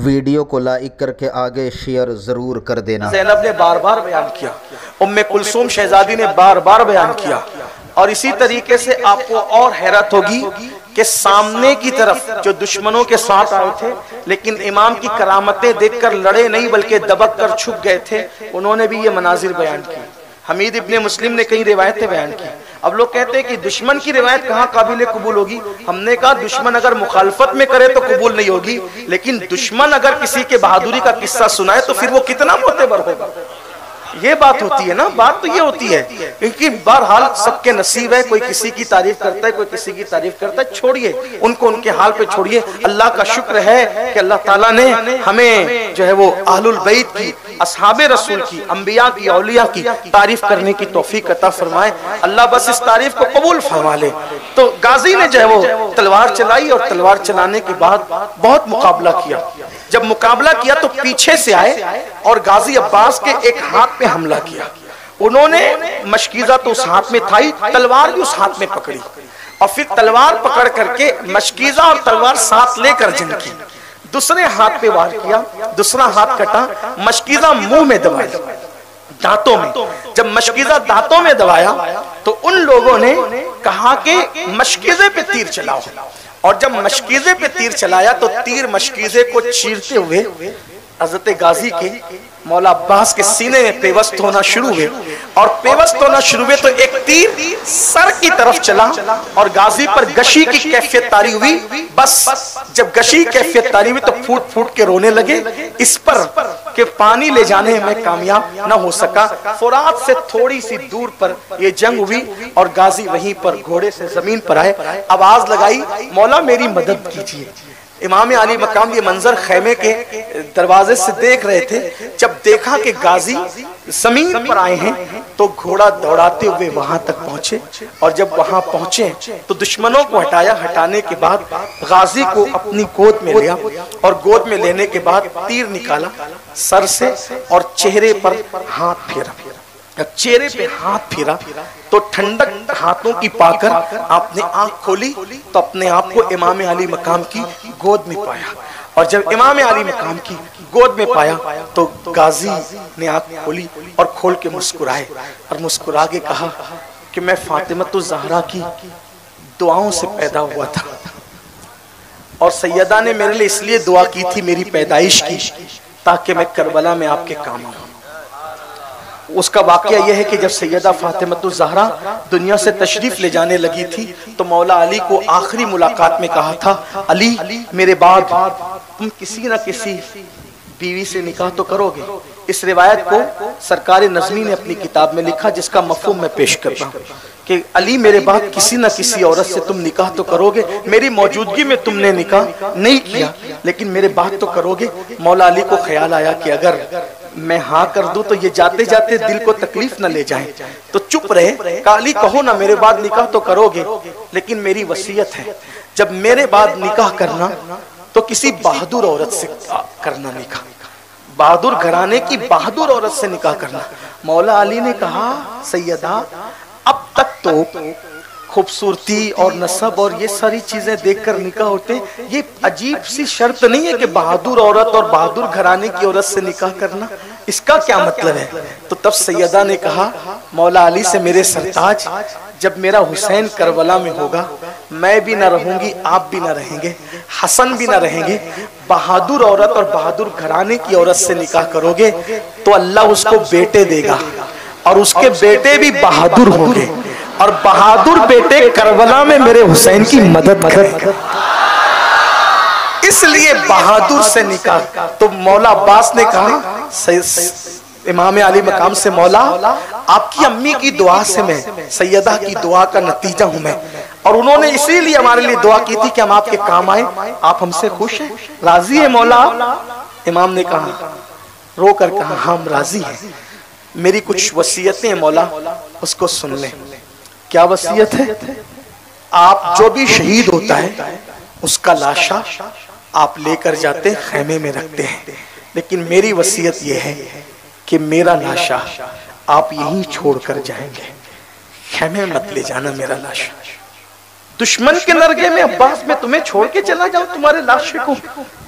Video को like करके आगे शेयर जरूर कर देना। ज़ैनब ने बार बार बयान किया, उम्मे कुलसूम शहजादी ने बार बार बयान किया। और इसी तरीके से आपको और हैरत होगी कि सामने की तरफ जो दुश्मनों के साथ आए थे लेकिन इमाम की करामतें देखकर लड़े नहीं बल्कि दबक कर छुप गए थे, उन्होंने भी ये मनाजिर बयान किए। हमीद इब्ने मुस्लिम ने कई रिवायतें बयान की। अब लोग कहते हैं कि दुश्मन की रिवायत कहाँ काबिल कबूल होगी। हमने कहा दुश्मन अगर मुखालफत में करे तो कबूल नहीं होगी, लेकिन दुश्मन अगर किसी के बहादुरी का किस्सा सुनाए तो फिर वो कितना मोतेबर होगा। ये बात होती है ना, बात तो ये होती है, क्योंकि बहरहाल सबके नसीब है, कोई किसी की तारीफ करता है, कोई किसी की तारीफ करता है, छोड़िए उनको उनके हाल पे छोड़िए। अल्लाह का शुक्र है कि अल्लाह ताला ने हमें जो है वो अहलुल बैत की, असहाबे रसूल की, अंबिया की, औलिया की तारीफ करने की तौफीक अता फरमाए। अल्लाह बस इस तारीफ को कबूल फरमा ले। तो गाजी ने जो है वो तलवार चलाई और तलवार चलाने के बाद बहुत मुकाबला किया। जब मुकाबला किया तो पीछे से आए और गाजी अब्बास के एक हाथ पे हमला किया। उन्होंने मशकीज़ा तो उस हाथ में था ही, तलवार भी उस हाथ में पकड़ी और फिर तलवार पकड़ करके मशकीज़ा और तलवार साथ लेकर जंग की। दूसरे हाथ पे वार किया, दूसरा हाथ कटा, मशकीज़ा मुंह में दबाया, दांतों में। जब मशकीज़ा दांतों में दबाया तो उन लोगों ने कहा कि मशकीज़े पे तीर चलाओ, और जब मशकीज़े पे तीर चलाया तो तीर मशकीज़े को चीरते हुए हज़रत गाजी के मौला अब्बास के सीने में पेवस्त होना शुरू हुए। और पेवस्त होना शुरू हुए तो एक तीर सर की तरफ चला और गाजी पर गशी की कैफियत तारी हुई। बस जब गशी कैफियत तारी हुई तो फूट फूट के रोने लगे। इस पर के पानी ले जाने में कामयाब न हो सका। फुरात से थोड़ी सी दूर पर यह जंग हुई और गाजी वहीं पर घोड़े से जमीन पर आए, आवाज लगाई, मौला मेरी मदद कीजिए। इमाम अली मकाम ये मंजर खैमे के दरवाजे से देख रहे थे। जब देखा कि गाजी जमीन पर आए हैं तो घोड़ा दौड़ाते हुए वहां तक पहुंचे, और जब वहां पहुंचे तो दुश्मनों को हटाया। हटाने के बाद गाजी को अपनी गोद में लिया और गोद में लेने के बाद तीर निकाला सर से और चेहरे पर हाथ फेरा। चेहरे पे हाथ फेरा तो ठंडक हाथों की पाकर आपने आंख खोली तो अपने आप को इमाम अली मकाम की गोद में पाया। और जब इमाम अली मकाम की गोद में पाया तो गाजी ने आंख खोली और खोल के मुस्कुराए और मुस्कुरा के कहा कि मैं फातिमतुज़ ज़हरा की दुआओं से पैदा हुआ था और सैयदा ने मेरे लिए इसलिए दुआ की थी मेरी पैदाइश की, ताकि मैं करबला में आपके काम आऊं। उसका वाकया यह है कि जब सैयदा फातिमतुज़ ज़हरा दुनिया से तशरीफ ले जाने लगी थी तो मौला अली को आखिरी मुलाकात में कहा था, अली मेरे बाद तुम किसी न किसी बीवी से निकाह तो करोगे। इस रिवायत को सरकार नज़मी ने अपनी किताब में लिखा, जिसका मफ़हूम मैं पेश कर रहा हूँ कि अली मेरे बाद किसी न किसी औरत से तुम निकाह तो करोगे। मेरी मौजूदगी में तुमने निकाह नहीं किया लेकिन मेरे बाद तो करोगे। मौला अली को ख्याल आया कि अगर मैं हाँ कर दूं तो ये जाते जाते दिल को तकलीफ न ले जाए, तो चुप रहे। अली कहो ना मेरे बाद निकाह तो करोगे, लेकिन मेरी वसीयत है जब मेरे बाद निकाह करना तो किसी बहादुर औरत से करना निकाह, बहादुर घराने की बहादुर औरत से निकाह करना। मौला अली ने कहा, सैयदा अब तक तो खूबसूरती और नसब और ये सारी चीजें देखकर निकाह होते, ये अजीब सी शर्त नहीं है कि बहादुर औरत और बहादुर घराने की औरत से निकाह करना, इसका क्या मतलब है? तो तब सैयदा ने कहा, मौला अली से मेरे सरताज, जब मेरा हुसैन करबला में होगा मैं भी ना रहूंगी, आप भी ना रहेंगे, हसन भी ना रहेंगे, बहादुर औरत और बहादुर घराने की औरत से निकाह करोगे तो अल्लाह उसको बेटे देगा और उसके बेटे भी बहादुर होंगे और बहादुर बेटे करबला में मेरे हुसैन की मदद करेंगे। इसलिए बहादुर से निकाह। तो मौला अब्बास ने कहा इमाम अली मकाम से, मौला आपकी अम्मी की दुआ से मैं सैयदा की दुआ का नतीजा हूं मैं, और उन्होंने इसीलिए हमारे लिए दुआ की थी कि हम आपके काम आए। आप हमसे खुश हैं, राजी है मौला? इमाम ने कहा, रो कर कहा, हम राजी हैं, मेरी कुछ वसीयतें मौला, उसको सुन लें। क्या वसीयत है? आप जो भी शहीद होता है उसका लाशा आप लेकर जाते खैमे में रखते हैं, लेकिन मेरी वसीयत यह है कि मेरा लाशा आप यहीं छोड़कर जाएंगे, खैमे मत ले जाना मेरा लाशा। दुश्मन के नरगे में अब्बास में तुम्हें छोड़ के चला जाऊं तुम्हारे लाशे को?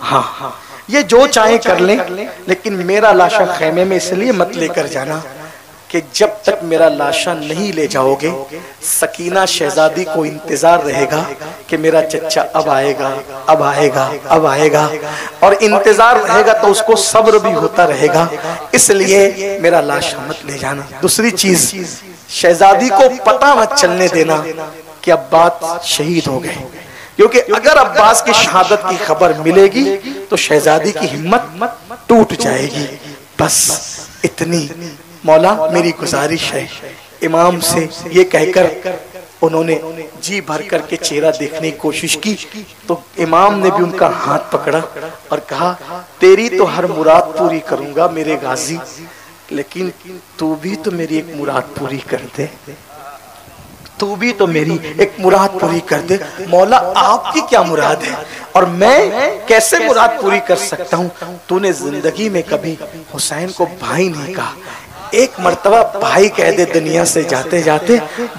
हाँ, ये जो चाहे कर लें, लेकिन मेरा लाशा खेमे में इसलिए मत लेकर जाना कि जब तक मेरा लाशा नहीं ले जाओगे, सकीना शहजादी को इंतजार रहेगा कि मेरा चच्चा अब आएगा, अब आएगा, अब आएगा, और इंतजार रहेगा तो उसको सब्र भी होता रहेगा। इसलिए मेरा लाशा मत ले जाना। दूसरी चीज, शहजादी को पता मत चलने देना कि अब्बास शहीद हो गए, क्योंकि अगर अब्बास की शहादत की खबर मिलेगी तो शहजादी की हिम्मत टूट जाएगी। बस इतनी मौला मेरी गुजारिश है। इमाम से ये कहकर उन्होंने जी भर करके चेहरा देखने की कोशिश की तो इमाम ने भी उनका हाथ पकड़ा और कहा, तेरी तो हर मुराद पूरी करूंगा मेरे गाजी, लेकिन तू भी तो मेरी एक मुराद पूरी कर दे, तू भी तो मेरी एक मुराद पूरी कर दे। मौला आपकी क्या मुराद है और मैं कैसे मुराद पूरी कर सकता हूँ? तूने जिंदगी में कभी हुसैन को भाई नहीं कहा, एक मर्तबा भाई कह दे दुनिया से जाते जाते,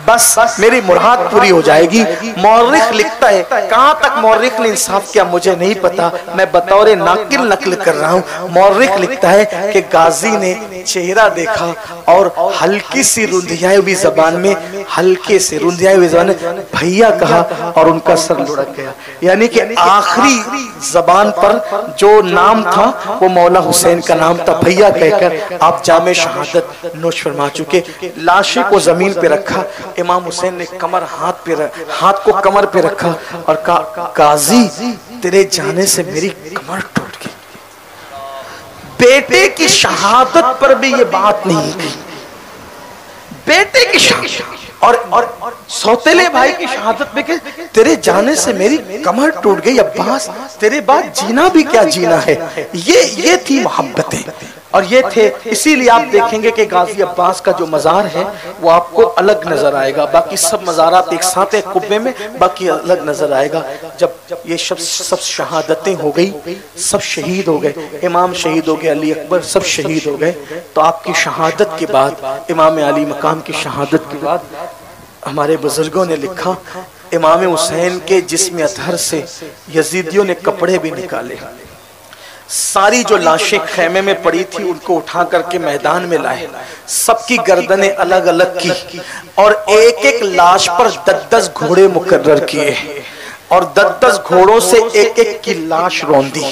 बस मेरी मुराद पूरी हो जाएगी। मौरिख लिखता है, कहाँ तक मौरिख ने इंसाफ किया मुझे नहीं पता, मैं बतौर नाकिल नकल कर रहा हूँ। मौरिख लिखता है कि गाजी ने चेहरा देखा और हल्की सी रुंधियाई हुई जबान में, हल्के से रुंधियाई हुई जबान में भैया कहा और उनका सर लुढ़क गया। यानी कि आखिरी जबान पर जो नाम था वो मौला हुसैन का नाम था। भैया कहकर आप जामे शहादत नोश फरमा चुके। लाशे को जमीन पे रखा, इमाम हुसैन ने हाथ को कमर पे रखा और कहा, गाजी तेरे जाने से मेरी कमर टूट गई। बेटे की शहादत पर भी ये बात नहीं की, बेटे की शहादत और सौतेले भाई की शहादत में, तेरे जाने से मेरी कमर टूट गई अब्बास, तेरे बाद जीना भी क्या जीना है। ये थी मोहब्बतें और ये थे। इसीलिए आप देखेंगे कि गाजी अब्बास का जो मज़ार है वो आपको अलग नजर आएगा, बाकी सब मज़ारात एक साथ एक कुब्बे में, बाकी अलग नजर आएगा। जब ये सब शहादतें हो गई, सब शहीद हो गए, इमाम शहीद हो गए, अली अकबर सब शहीद हो गए, तो आपकी शहादत के बाद, इमाम अली मकाम की शहादत के बाद हमारे बुजुर्गों ने लिखा, इमाम हुसैन के जिस्म अतहर से यजीदियों ने कपड़े भी निकाले, सारी जो लाशें खेमे में पड़ी थी उनको उठा करके मैदान में लाए, सबकी गर्दनें अलग अलग की और एक एक लाश पर 10-10 घोड़े मुकर्रर किए और 10-10 घोड़ों से एक एक की लाश रौंदी।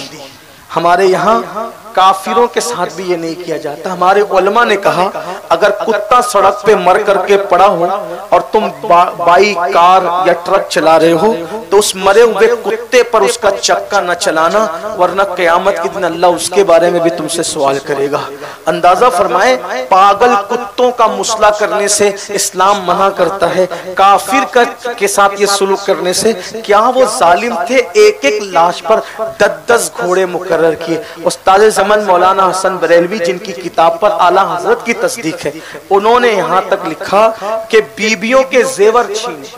हमारे यहाँ काफिरों के साथ भी ये नहीं किया जाता। हमारे उलमा ने कहा, अगर कुत्ता सड़क पे मर करके पड़ा हो और तुम बाइक, कार या ट्रक चला रहे हो तो उस मरे हुए कुत्ते पर उसका चक्का न चलाना, वरना क़यामत के दिन अल्लाह उसके बारे में भी तुमसे सवाल करेगा। अंदाजा फरमाए, पागल कुत्तों का मुसला करने से इस्लाम मना करता है, काफिर के साथ ये सुलूक करने से। क्या वो जालिम थे? एक एक लाश पर 10-10 घोड़े मुकर्रर किए। उस्ताद ज़मान मौलाना हसन बरेलवी, जिनकी किताब पर आला हजरत की तस्दीक है, उन्होंने यहाँ तक लिखा कि बीबियों के जेवर छीने,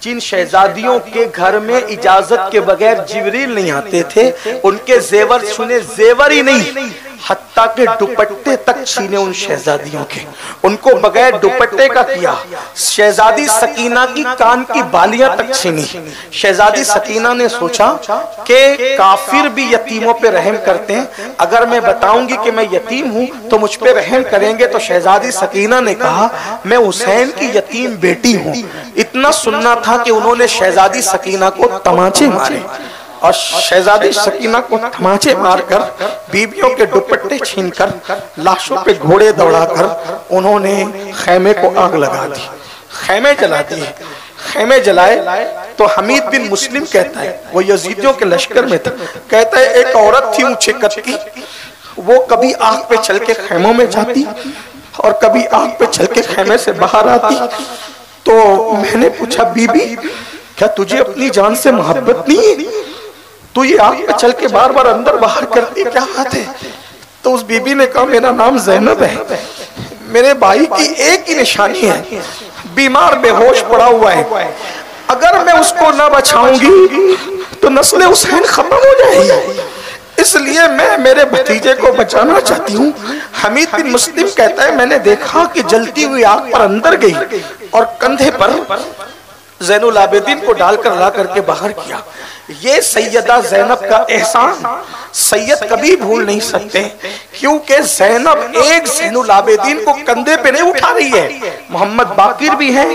जिन शहजादियों के घर में इजाजत के बगैर जिब्रील नहीं आते थे, उनके जेवर छीने, जेवर ही नहीं हत्ता के दुपट्टे तक छीने उन शहजादियों के, उनको बगैर दुपट्टे का किया। शहजादी सकीना की कान की बालियां तक छीनी। शहजादी सकीना ने सोचा कि काफिर भी यतीमों पे रहम करते हैं, अगर मैं बताऊंगी कि मैं यतीम हूं तो मुझ पे रहम करेंगे। तो शहजादी सकीना ने कहा, मैं हुसैन की यतीम बेटी हूं। इतना सुनना था कि उन्होंने शहजादी सकीना को तमाचे मारे और शहजादी सकीना को तमाचे मारकर बीबियों के दुपट्टे छीनकर लाशों पे घोड़े दौड़ाकर उन्होंने खेमे को आग लगा दी, खेमे जला दिए। खेमे जलाए तो हमीद बिन मुस्लिम कहता है, वो यजीदियों के लश्कर में था, कहता है एक औरत थी ऊंचे कद की, वो कभी आग पे चल के खेमों में जाती और कभी आग पे चल के खेमे से बाहर आती। तो मैंने पूछा, बीबी क्या तुझे अपनी जान से मोहब्बत नहीं है? तू ये आग पे चल के बार बार अंदर बाहर करती, क्या बात है? तो उस बीबी ने कहा, मेरा नाम ज़ैनब है, मेरे भाई की एक ही निशानी है, बीमार बेहोश पड़ा हुआ है, अगर मैं उसको ना बचाऊंगी तो नस्ल हुसैन खत्म हो जाएगी, इसलिए मैं मेरे भतीजे को बचाना चाहती हूँ। हमीद बिन मुस्लिम कहता है, मैंने देखा कि जलती हुई आग पर अंदर गई और कंधे पर ज़ैनुल आबिदीन को डालकर ला करके बाहर किया। ये सैयदा ज़ैनब का एहसान सैयद कभी भूल नहीं सकते, क्योंकि ज़ैनब एक ज़ैनुल आबिदीन को कंधे पे नहीं उठा रही है। मोहम्मद बाकिर भी है,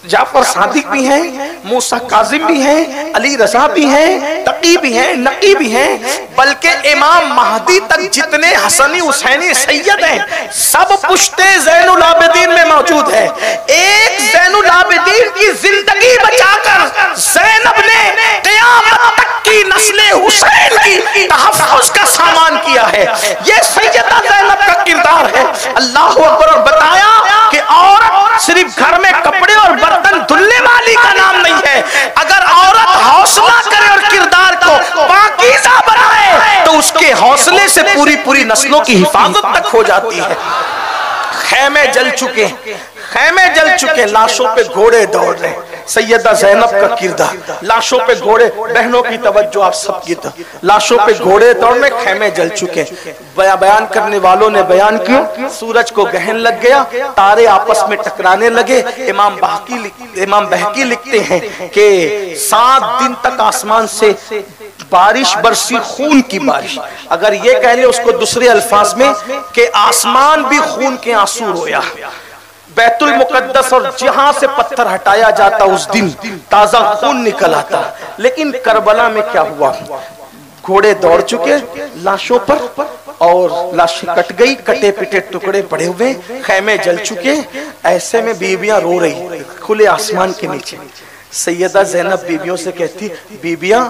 जाफर सादिक भी हैं, मूसा काजिम भी हैं, अली रजा भी हैं, तकी भी हैं, नकी भी हैं, बल्कि इमाम महदी तक जितने हसनी हुसैनी सैयद हैं सब पुश्ते ज़ैनुल आबिदीन में मौजूद है। एक ज़ैनुल आबिदीन की जिंदगी बचाकर ज़ैनब ने क़यामत तक की नस्ले हुसैन की तहफ़्फ़ुज़ का सामान किया है। ये सैयदा ज़ैनब का किरदार है। अल्लाह अकबर। और बताया कि औरत सिर्फ घर में कपड़े और बर्तन धुलने वाली का नाम नहीं है। अगर औरत हौसला करे और किरदार को पाकीज़ा बनाए तो उसके हौसले से पूरी पूरी नस्लों की हिफाजत तक हो जाती है। खैमे जल चुके, खैमे जल चुके, लाशों पे घोड़े दौड़ रहे। सैयदा ज़ैनब का किरदार, लाशों पे घोड़े, बहनों की तवज्जो आप सबकी तरफ, लाशों पे घोड़े दौड़ने, खैमे जल चुके। बयान करने वालों ने बयान किया, सूरज को गहन लग गया, तारे आपस में टकराने लगे। इमाम बहकी लिखते हैं कि 7 दिन तक आसमान से बारिश बरसी, खून की बारिश। अगर ये कह ले उसको दूसरे अल्फाज में कि आसमान भी खून के आंसू रोया। बैतुल मुकद्दस और जहां से पत्थर हटाया जाता उस दिन ताजा खून निकल आता। लेकिन करबला में क्या हुआ? घोड़े दौड़ चुके लाशों पर और लाशें कट गई, कटे पिटे टुकड़े पड़े हुए, खैमे जल चुके। ऐसे में बीबियां रो रही खुले आसमान के नीचे। सैयदा ज़ैनब बीबियों से कहती, बीबियां,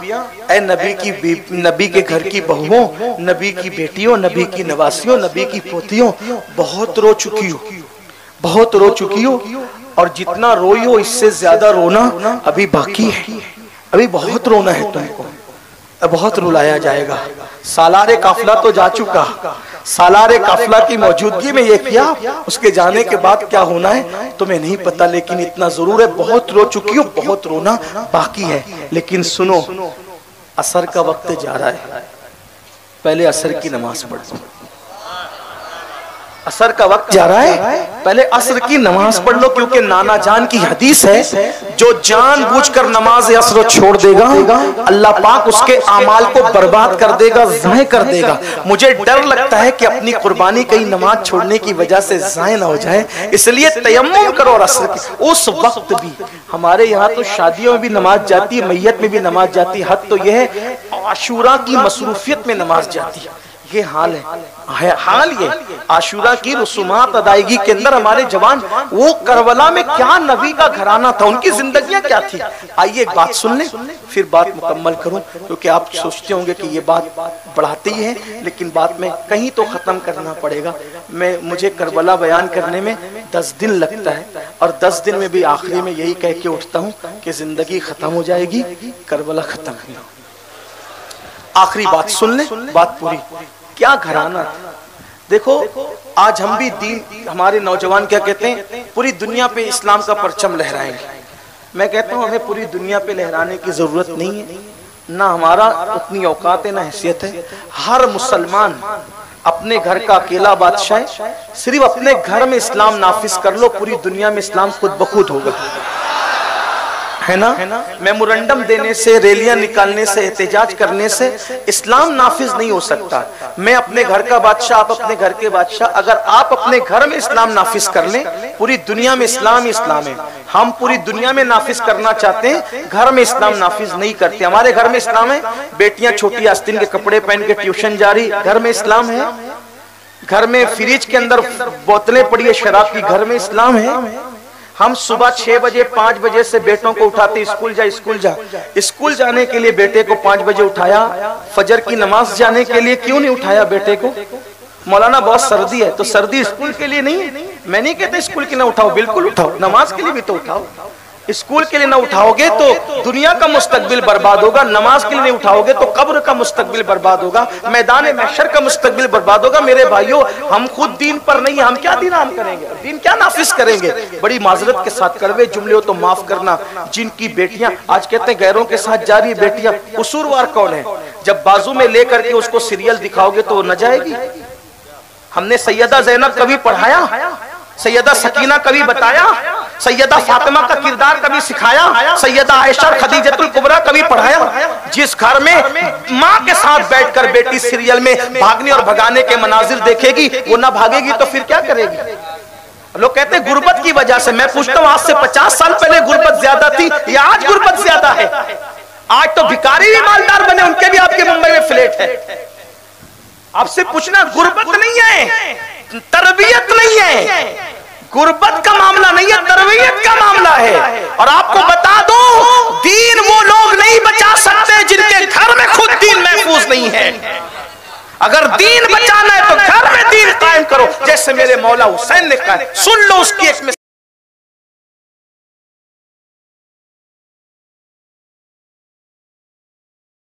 ऐ नबी के घर की बहुओं, नबी की बेटियों, नबी की नवासियों, नबी की पोतियों, बहुत रो चुकी हो, बहुत रो चुकी हो, और जितना रोई हो इससे ज्यादा रोना अभी बाकी है। अभी बहुत रोना है तुमको, बहुत रुलाया जाएगा। सालारे काफिला तो जा चुका, सालारे काफिला की मौजूदगी में ये किया, उसके जाने के बाद क्या होना है तुम्हें नहीं पता, लेकिन इतना जरूर है बहुत रो चुकी हो, बहुत रोना बाकी है। लेकिन सुनो, असर का वक्त जा रहा है, पहले असर की नमाज पढ़ो। असर का वक्त जा रहा है, पहले असर की नमाज पढ़ लो, क्योंकि नाना जान की हदीस है, जो जानबूझकर नमाज असर छोड़ देगा अल्लाह पाक उसके आमाल को बर्बाद कर देगा, ज़ाय कर देगा। मुझे डर लगता है कि अपनी कुर्बानी कहीं नमाज छोड़ने की वजह से ज़ाय ना हो जाए, इसलिए तयम्मुम करो। और असर की उस वक्त भी हमारे यहाँ तो शादियों में भी नमाज जाती है, मैयत में भी नमाज जाती है। हद तो यह है आशूरा की मसरूफियत में नमाज जाती है। ये हाल है, हाल ये आशूरा की रसूमात अदायगी के अंदर हमारे जवान, वो करबला में क्या नबी का घराना था, उनकी जिंदगियां क्या थी। आइए एक बात सुन लें, फिर बात मुकम्मल करूं, क्योंकि आप सोचते होंगे कि ये बात बढ़ाती है, लेकिन बात में कहीं तो खत्म करना पड़ेगा। मुझे करबला बयान करने में 10 दिन लगता है, और 10 दिन में भी आखिरी में यही कह के उठता हूँ कि जिंदगी खत्म हो जाएगी, करबला खत्म नहीं हो। आखिरी बात सुन ले, बात पूरी। क्या घराना था। देखो आज हम भी दीन, हमारे नौजवान क्या कहते हैं, पूरी दुनिया पे इस्लाम का परचम लहराएंगे। मैं कहता हूँ हमें पूरी दुनिया पे लहराने की जरूरत नहीं है, ना हमारा उतनी औकात है, ना हैसियत है। हर मुसलमान अपने घर का अकेला बादशाह है, सिर्फ अपने घर में इस्लाम नाफिज कर लो, पूरी दुनिया में इस्लाम खुद ब खुद होगा, है ना। मेमोरेंडम देने से, रैलियां निकालने से, एहतजाज करने से इस्लाम नाफिज नहीं हो सकता। मैं अपने घर का बादशाह, आप अपने घर के बादशाह, अगर आप अपने घर में इस्लाम नाफिज कर लें, पूरी दुनिया में इस्लाम ही इस्लाम है। हम पूरी दुनिया में नाफिज करना चाहते हैं, घर में इस्लाम नाफिज नहीं करते। हमारे घर में इस्लाम है, बेटियां छोटी आस्तीन के कपड़े पहन के ट्यूशन जा रही, घर में इस्लाम है। घर में फ्रिज के अंदर बोतलें पड़ी है शराब की, घर में इस्लाम है। हम सुबह 6 बजे 5 बजे से बेटों को उठाते, स्कूल जा स्कूल जा। स्कूल जाने के लिए बेटे को 5 बजे उठाया, फजर की नमाज जाने के लिए क्यों नहीं उठाया बेटे को? मौलाना बहुत सर्दी है, तो सर्दी स्कूल के लिए नहीं है। मैं नहीं कहता स्कूल के ना उठाओ, बिल्कुल उठाओ, नमाज के लिए भी तो उठाओ। स्कूल के लिए ना उठाओगे तो दुनिया का मुस्तकबिल बर्बाद होगा, नमाज के लिए नहीं उठाओगे तो कब्र का मुस्तकबिल बर्बाद होगा, मैदान महशर का मुस्तकबिल बर्बाद होगा। मेरे भाइयों, हम खुद दीन पर नहीं, हम क्या दीन आम करेंगे, दीन क्या नाफिज करेंगे। बड़ी माजरत के साथ कड़वे जुमले हो तो माफ करना। जिनकी बेटियां आज कहते हैं गैरों के साथ जा रही बेटियां, कसूरवार कौन है? जब बाजू में लेकर के उसको सीरियल दिखाओगे तो वो न जाएगी। हमने सैयदा ज़ैनब कभी पढ़ाया? सैयदा सकीना कभी बताया, सैयदा फातिमा का किरदार कभी सिखाया, सैयदा आयशा खदीजतुल कुबरा कभी पढ़ाया। जिस घर में माँ के साथ बैठकर बेटी सीरियल में भागने और भगाने के मनाजिर देखेगी, वो ना भागेगी तो फिर क्या करेगी? लोग कहते हैं गुर्बत की वजह से। मैं पूछता हूँ, आज से 50 साल पहले गुर्बत ज्यादा थी या आज गुर्बत ज्यादा है? आज तो भिखारी भी मालदार बने, उनके भी आपके मुंबई में फ्लैट है। आपसे पूछना, गुर्बत नहीं है, तरबियत नहीं है, गुर्बत का मामला नहीं है, तरबियत का मामला है। और आपको बता दूं, दीन वो लोग नहीं बचा सकते जिनके घर में खुद दीन महफूज नहीं है। अगर दीन बचाना है तो घर में दीन कायम करो, जैसे मेरे मौला हुसैन ने कहा। सुन लो उसकी एक